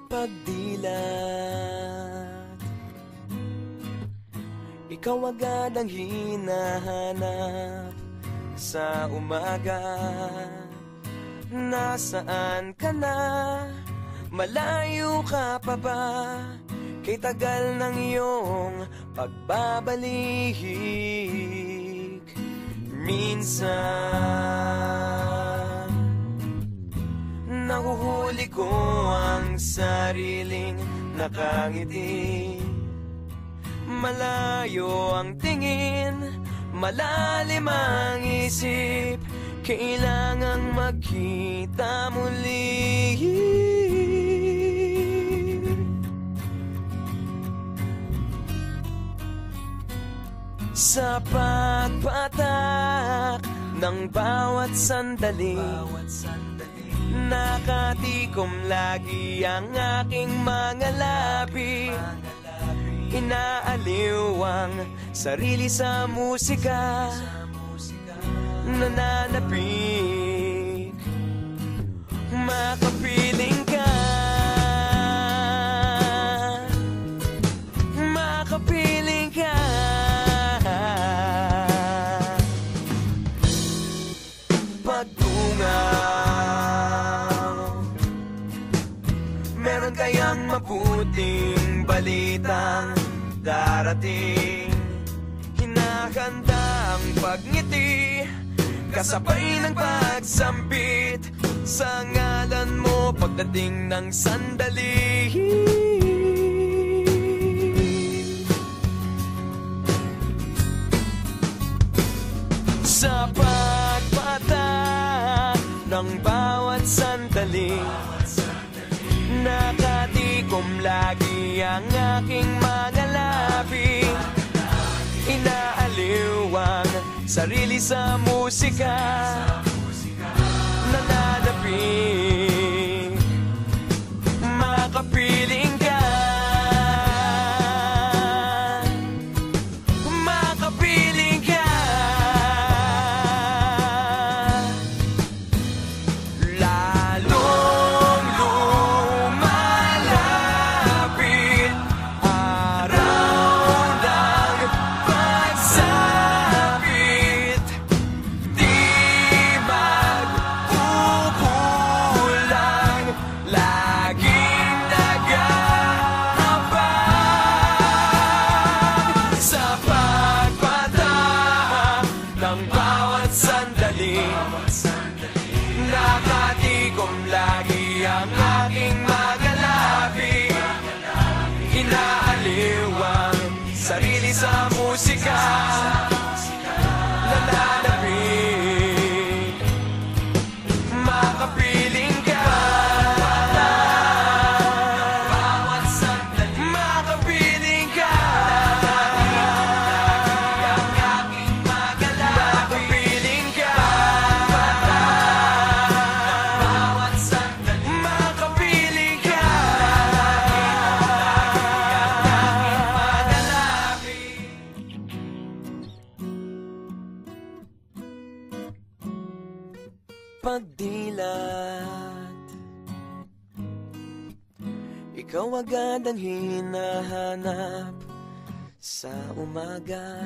pagdilat, ikaw agad ang hinahanap sa umaga. Nasaan ka na? Malayo ka pa ba? Kay tagal ng iyong pagbabalik. Minsan nahuhuli ko ang sariling nakangiti. Malayo ang tingin, malalim ang isip, kailangang magkita muli. Sa pagpatak ng bawat sandali, nakatikom lagi ang aking mga labi. Inaaliw ang sarili sa musika, nananapik, makapiling ka, makapiling ka. Pagtungaw, meron kayang mabuting balitang darating. Hinahanda ang pagngiti, kasabay ng pagsambit sa ngalan mo pagdating ng sandali. Sa pagpatak ng bawat sandali, nakatikom lagi ang aking mga labi. Inaaliw ang sarili sa musika, nananapik, makapiling ka, makapiling ka. Lalong lumalapit araw ng pagsapit, di magkukulang, laging nag-aabang. Sa pagpatak ng bawat sandali, nakatikom lagi ang aking mga labi. Inaaliw ang sarili sa musika, nananapik, makapiling ka, makapiling ka, makapiling ka, makapiling ka. Pagdilat, ikaw agad ang hinahanap sa umaga.